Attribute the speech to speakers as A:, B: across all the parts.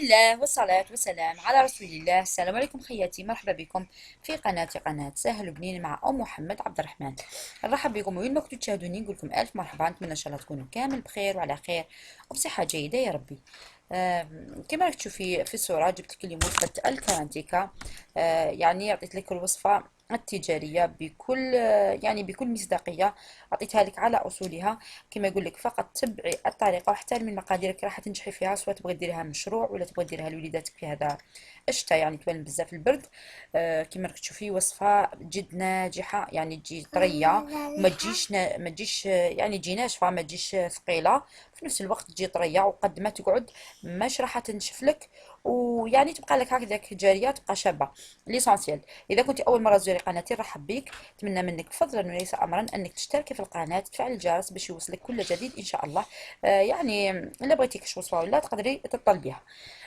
A: الله والصلاة والسلام على رسول الله. السلام عليكم خياتي، مرحبا بكم في قناة سهل بنين مع أم محمد عبد الرحمن. نرحب بكم وين ما كنتوا تشاهدوني، نقول لكم ألف مرحبا. نتمنى إن شاء الله تكونوا كامل بخير وعلى خير وبصحة جيدة يا ربي. كما راك تشوفي في الصورة جبت لك اليوم وصفة الكرانتيكا. يعني عطيت لك الوصفة التجارية بكل يعني بكل مصداقية، عطيتها لك على أصولها. كما يقول لك فقط تبعي الطريقة وحتى من مقاديرك راح تنجحي فيها، سواء تبغي ديريها مشروع ولا تبغي ديريها لوليداتك في هذا الشتاء، يعني تبان بزاف البرد. كما راك تشوفي وصفة جد ناجحة، يعني تجي طرية ما تجيش يعني تجي ناشفة، ما تجيش ثقيلة في نفس الوقت، تجي طرية وقد ما تقعد ماش راح تنشف لك، ويعني تبقى لك هكذاك جارية، تبقى شابة. ليسونسيال، إذا كنت أول مرة تزوري قناتي رحب بك، أتمنى منك فضلا وليس أمرا أنك تشتركي في القناة، تفعل الجرس باش يوصلك كل جديد إن شاء الله. يعني إلا بغيتي كش وصفة ولا تقدري تطلبيها.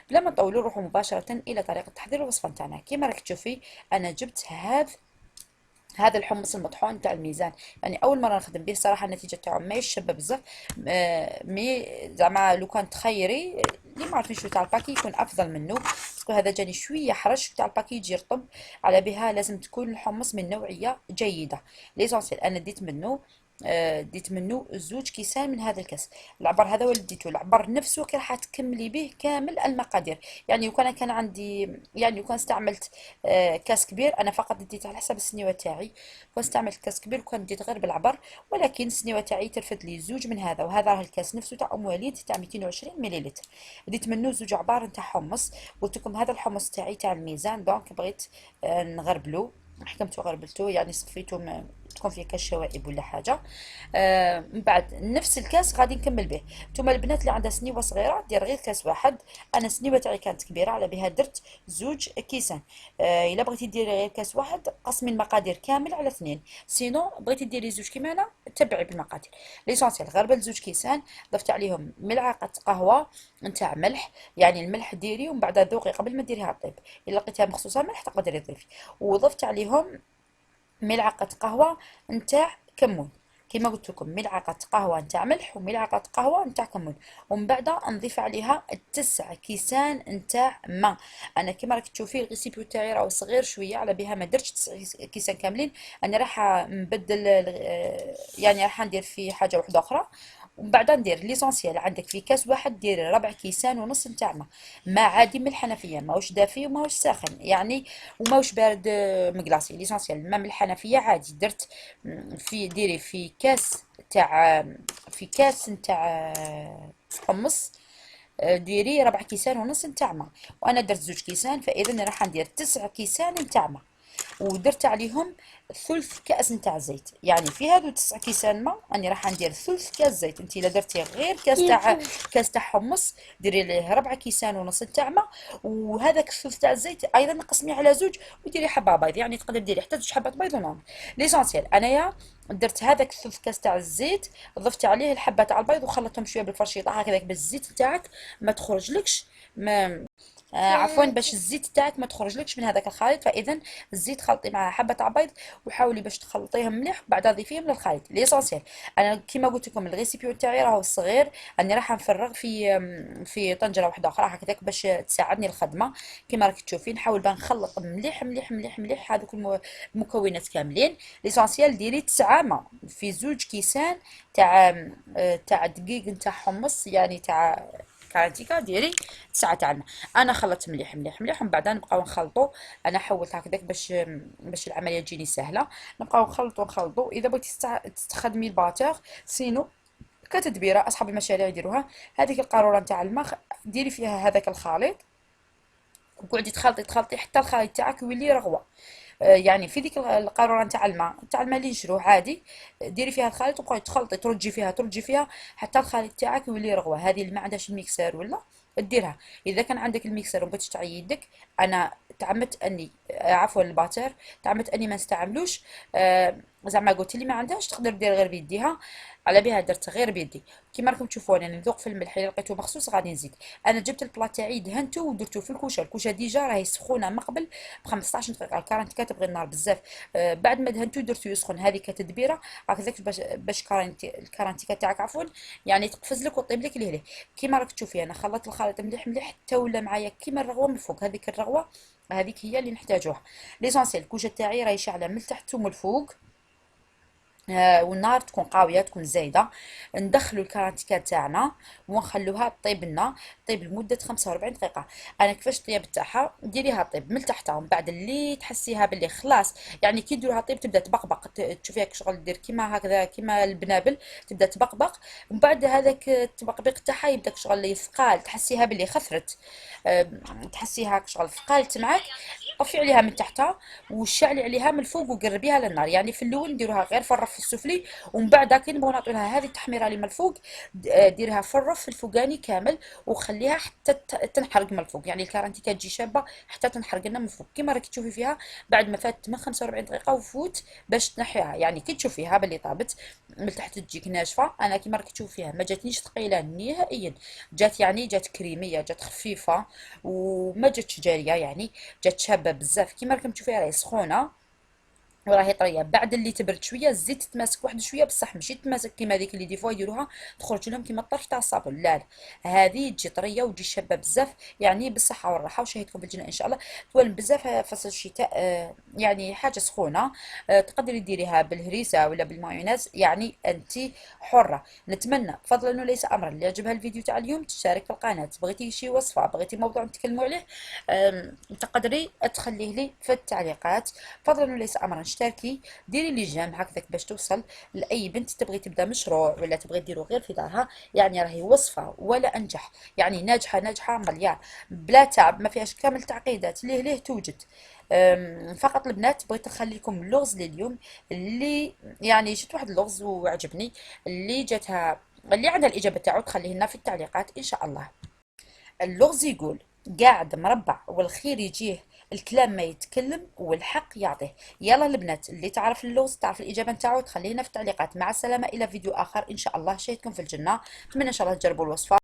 A: بلا ما نطولوا نروحوا مباشرة إلى طريقة تحضير الوصفة نتاعنا. كيما راك تشوفي أنا جبت هذا الحمص المطحون تاع الميزان، يعني اول مره نخدم به صراحه. النتيجه تاعو ماهيش شابه بزاف، مي زعما لو كان تخيري اللي ما عرفين شو تاع الباكي يكون افضل منه، باسكو هذا جاني شويه حرش، تاع الباكي يجي رطب. على بها لازم تكون الحمص من نوعيه جيده. ليزونسيال انا ديت منه زوج كيسان من هذا الكاس. العبر هذا هو اللي ديته، العبر نفسه كي راح تكملي به كامل المقادير. يعني وكان كان عندي، يعني وكان استعملت كاس كبير، انا فقط ديت على حسب السنيوه تاعي. كون استعملت كاس كبير وكان ديت غير بالعبر، ولكن السنيوه تاعي ترفد لي زوج من هذا، وهذا راه الكاس نفسه تاع ام وليد تاع 220 مليلتر. ديت منه زوج عبار نتاع حمص. قلت لكم هذا الحمص تاعي تاع الميزان، دونك بغيت نغربلو. حكمت وغربلته، يعني صفيته تكون فيه كاس شوائب ولا حاجه. من بعد نفس الكاس غادي نكمل به. نتوما البنات اللي عندها سنيوه صغيره دير غير كاس واحد، انا السنيوه تاعي كانت كبيره على بها درت زوج كيسان. الا بغيتي ديري غير كاس واحد قسمي المقادير كامل على اثنين، سينو بغيتي ديري زوج كيما انا تبعي بالمقادير. ليسونسيال غربل زوج كيسان، ضفت عليهم ملعقه قهوه نتاع ملح، يعني الملح ديري ومن بعد ذوقي قبل ما ديريها الطيب، الا لقيتها مخصوصه ملح تقدري تضيفي. وضفت عليهم ملعقة قهوة نتاع كمون. كما قلت لكم ملعقة قهوة نتاع ملح وملعقة قهوة نتاع كمون، ومن بعد نضيف عليها 9 كيسان نتاع ماء. انا كما راك تشوفي الريسيبيو تاعي راه صغير شويه، على بها ما درتش 9 كيسان كاملين. انا راح نبدل يعني راح ندير فيه حاجه واحده اخرى. ومن بعد ندير ليسونسيال، عندك في كاس واحد ديري 4 كيسان ونص نتاع ماء عادي من الحنفيه، ماهوش دافي وماهوش ساخن يعني، وماهوش بارد مقلاصي. ليسونسيال الماء من الحنفيه عادي. درت في ديري في كاس تاع في كاس نتاع حمص، ديري 4 كيسان ونص نتاع ماء، وانا درت زوج كيسان، فاذا راح ندير 9 كيسان نتاع ماء. ودرت عليهم ثلث كأس نتاع زيت، يعني في هادو 9 كيسان ماء راني راح ندير ثلث كاس زيت. انت الا درتي غير كاس تاع حمص ديري ليه 4 كيسان ونص تاع ماء، وهذاك الثلث تاع الزيت ايضا قسميه على زوج، وديري حبه بيض، يعني تقدر ديري حتى 2 حبات بيض ونورمال. ليسونسيال انايا درت هذاك الثلث كاس تاع الزيت، ضفت عليه الحبه تاع البيض وخلطتهم شويه بالفرشيطه هكذاك، باش الزيت تاعك ما تخرجلكش ما عفوا، باش الزيت تاعك ما تخرجلكش من هذاك الخليط. فاذا الزيت خلطي مع حبه تاع بيض، وحاولي باش تخلطيهم مليح وبعدها ضيفيهم للخليط. ليسونسيال انا كيما قلت لكم الريسيبيو تاعي راهو صغير، راني راح نفرغ في طنجره واحده اخرى هكذاك باش تساعدني الخدمه. كيما راك تشوفين نحاول بقى نخلط مليح مليح مليح مليح هذوك المكونات كاملين. ليسونسيال ديري 9 ماء في زوج كيسان تاع دقيق نتاع حمص، يعني تاع كارانتيكا، ديري 9 تاع الماء. انا خلطت مليح مليح مليح، ومن بعد نبقاو نخلطوا. انا حولت هكذاك باش العمليه تجيني سهله. نبقاو نخلطوا نخلطوا. اذا بغيتي تستخدمي الباتور سينو كتدبيره اصحاب المشاريع يديروها، هذيك القاروره نتاع الماء ديري فيها هذاك الخليط، وقعدي تخلطي تخلطي حتى الخليط تاعك يولي رغوه. يعني في ديك القاروره نتاع الماء اللي نشروه عادي، ديري فيها الخليط وقعدي تخلطي ترجي فيها حتى الخليط تاعك يولي رغوه. هذه اللي ما عندهاش الميكسر ولا ديرها. اذا كان عندك الميكسر وبغيتي تعي يدك، انا تعمدت اني عفوا الباتر تعمدت اني ما نستعملوش. زعما قلت لي ما عندهاش تقدر دير غير بيديها، على بها درت غير بيدي. كيما راكم تشوفوا انا نذوق في الملح اللي لقيته مخصوص غادي نزيد. انا جبت البلا تاعي دهنته ودرته في الكوشه، الكوشه ديجا راهي سخونه من قبل ب 15 دقيقه، 40 كتبغي النار بزاف. بعد ما دهنته درته يسخن، هذه كتدبيره هكذاك باش الكرانتيكا تاعك عفوا يعني تقفز لك وطيب لك لهيه. كيما راك تشوفي انا خلطت الخليط مليح مليح حتى ولا معايا كيما الرغوه من الفوق، هذيك الرغوه هذيك هي اللي نحتاجوها. ليسونسيال الكوشه تاعي راهي شاعله من التحت ومن الفوق، والنار تكون قاويه تكون زايده. ندخلوا الكرانتيكا تاعنا ونخلوها طيب لنا، طيب لمده 45 دقيقه. انا كيفاش طيب تاعها ديريها طيب من تحت، ومن بعد اللي تحسيها باللي خلاص يعني كي ديروها طيب تبدا تبقبق، تشوفيها شغل دير كيما هكذا كيما البنابل، تبدا تبقبق. ومن بعد هذاك التبقبيق تاعها يبدا شغل يثقال، تحسيها باللي خثرت، تحسيها شغل ثقالت معاك. طفي عليها من تحتها وشعلي عليها من الفوق وقربيها للنار. يعني في الاول نديروها غير في الرف السفلي، ومن بعد كي نبغوا نعطيو لها هذه التحميره اللي من الفوق ديرها في الرف الفوقاني كامل وخليها حتى تنحرق من الفوق. يعني الكرانتيكا تجي شابه حتى تنحرق لنا من الفوق. كيما راكي تشوفي فيها بعد ما فات من 45 دقيقه وفوت باش تنحيها، يعني كي تشوفيها باللي طابت من تحت تجيك ناشفه. انا كيما راكي تشوفي فيها ما جاتنيش ثقيله نهائيا، جات يعني جات كريميه، جات خفيفه وما جاتش جاريه، يعني جات شابه بزاف. كيما راكم تشوفيها راهي سخونه وراهي طريه. بعد اللي تبرد شويه الزيت تتماسك واحد شويه، بصح ماشي تتماسك كيما هذيك اللي دي فوا يديروها تخرج لهم كيما الطرف تاع الصابون، لا لا، هذه تجي طريه وتجي شابه بزاف. يعني بالصحه والراحه وشهيتكم بالجنه ان شاء الله. توالم بزاف فصل الشتاء، يعني حاجه سخونه. تقدري ديريها بالهريسه ولا بالمايونيز، يعني انت حره. نتمنى فضلا وليس امرا اللي يعجبها الفيديو تاع اليوم تشارك في القناه. بغيتي شي وصفه، بغيتي موضوع نتكلموا عليه، تقدري تخليه لي في التعليقات. فضلا وليس امرا اشتركي، ديري لي جيم هكذاك باش توصل لاي بنت تبغي تبدا مشروع ولا تبغي ديرو غير في دارها. يعني راهي وصفه ولا انجح، يعني ناجحه ناجحه مليار بلا تعب، ما فيهاش كامل تعقيدات، ليه ليه توجد. فقط البنات بغيت نخلي لكم اللغز لليوم، اللي يعني شفت واحد اللغز وعجبني، اللي جاتها اللي عندها الاجابه تاعو تخليه لنا في التعليقات ان شاء الله. اللغز يقول: قاعد مربع والخير يجيه، الكلام ما يتكلم والحق يعطيه. يلا البنات اللي تعرف اللغز تعرف الإجابة نتاعو تخلينا في التعليقات. مع السلامة إلى فيديو آخر إن شاء الله. شاهدكم في الجنة، أتمنى إن شاء الله تجربوا الوصفة.